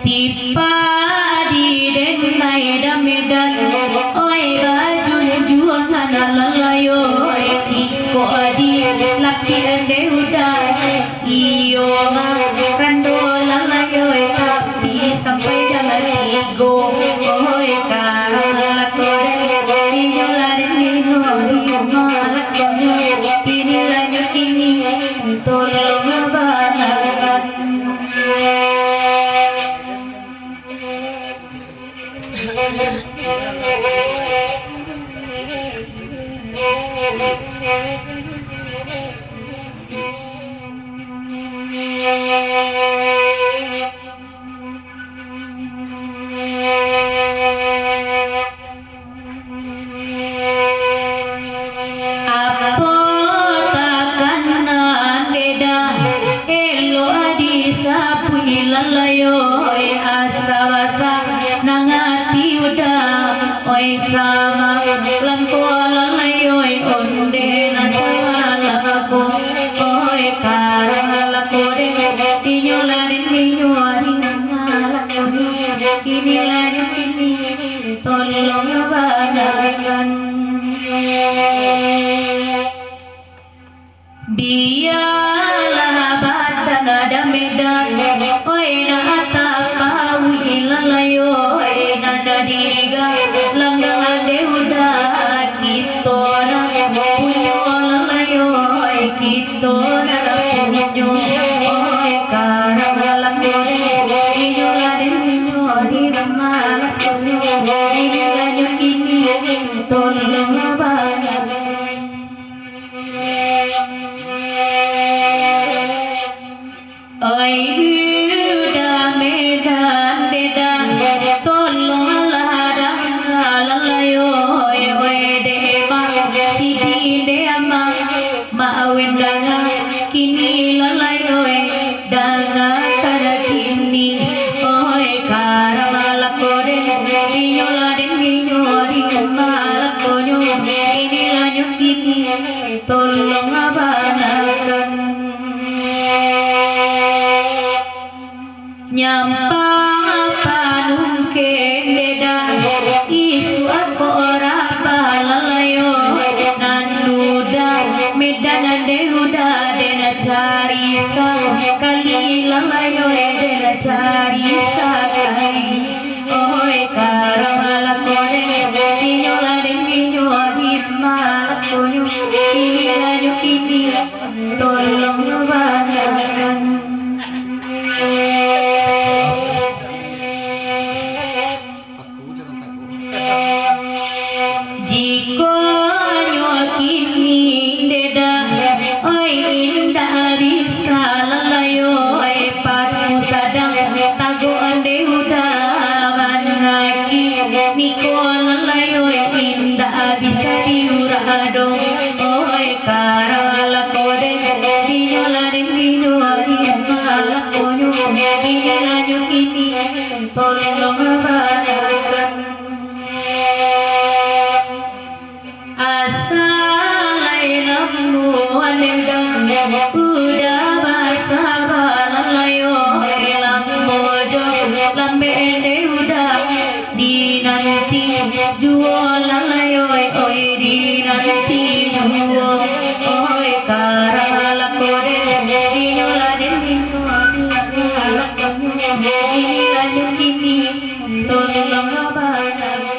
Tipa di den medan oi bajun jua na lalayo iko adi laki ande udah iyo nga rando lalayo tapi sampai jalan tigo oy kalalakore iyo larin nino di malakone kini lanyo kini tolong abanakan sama langko lalayoy onde nasala ko oy karala ko de tinyo larin ninyo aring malako kini layo kini tolong abanakan biarlah badan ada medan oy na atapawi lalayoy nada diga langgang ade udah kita na punyo lalayo kita na punyo oy karang lalakore inyo laden inyo di malak punyo ini lanyo kini tolong abanakan oy udah medan deda tolong maawin danga kini lalayoy danga kada kini oy karamalakore inyo laden inyo di malakonyo ini lanyo kini tolong abanakan nyampang panungke deda isu ako ora balalayo nanduda medan ade udah dena cari kali lalayo dena cari kali oy karang alakore inyo laden inyo di malakonyo ini lanyo kini tolong abanakan jiko nyo kini deda oi indah bisa lalayo oi patu sadang tago ande udah manaki niko lalayo indah bisa diurado oi karala kode dinyo larin dinyo malakonyo ini lanyo kini tolong abanakan udah basa balalayo lambojo lambe ende udah dinanti jual lalayo oi dinanti jual oi karala kode dinyo laden dinyo alakonyo ini lanyo kini tolong abanakan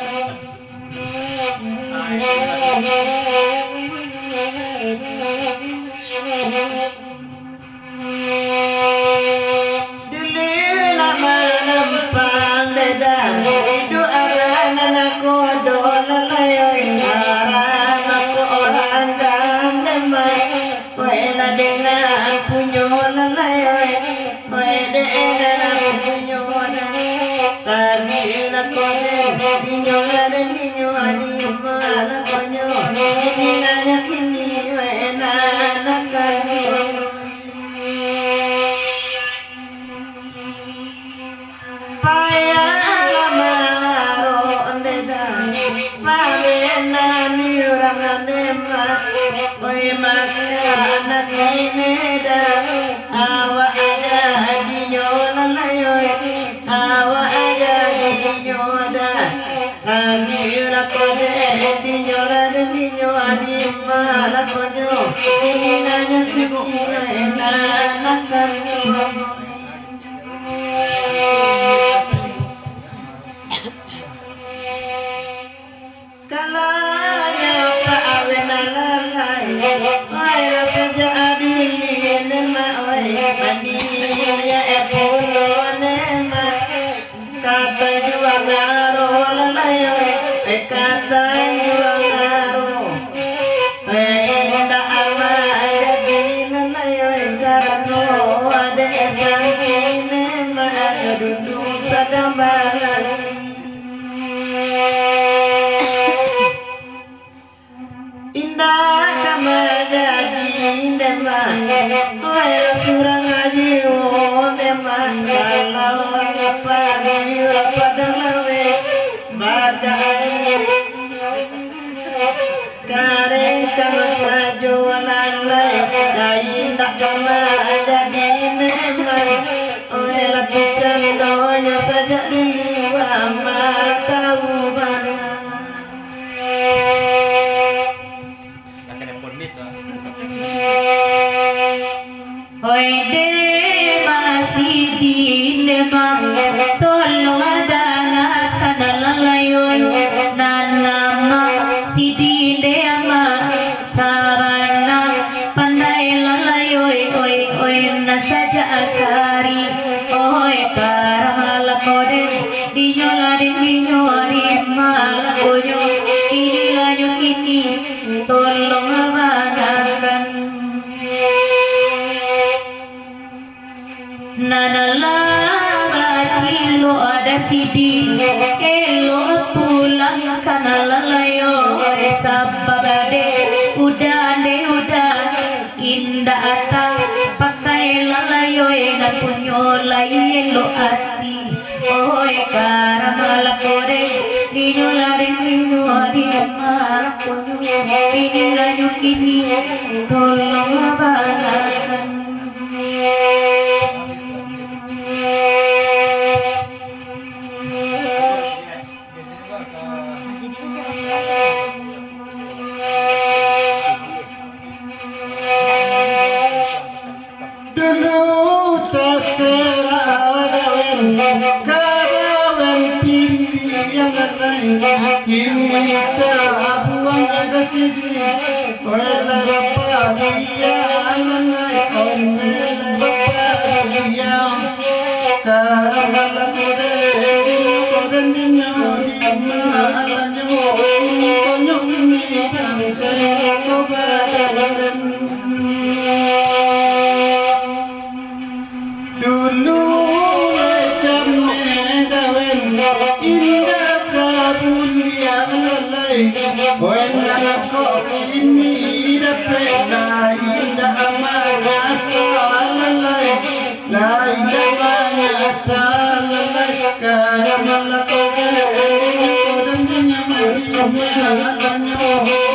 Kami la kode di nyora di malakonyo ininanya kikuena nakan kalanya paawena lalai ay rasaja adili nema ay mania epulo nema kata jua ngaro lalayo kata jua ngaro nda ama jadi lalayo karano ada esangkine ma dudu sadambalan indah kama jadi nema ay surang aji o nema kalau apa dia pada lawe bagai kareng kama sajualan lai dai tak kama jadi nema ay lati candonya saja dulu amal tahu mana Oi de masih di lemang tolong adangat kanalalayoy nanama si di dema sarana pandai lalayoy oi oi nasaja asari oi karamala kode di nyolari malakoyo ini lanjut ini tolong abanakan nanala cilo ada sidi elo pulang kanalalayo sababade udah indah ata pakai lalayo na punyolai elo ati oi karamala kore dinyolari malakonyo ini lanjut ini tolong abanakan kita buang ada sini oleh bapa dia anai oleh bapa dia karena kode dunia di mana konyol ini kan saya kobaran dulu jam edawen indah kabulia lalai wena kok ini dapat indah amana salalai indah salalai karena kau dan dunia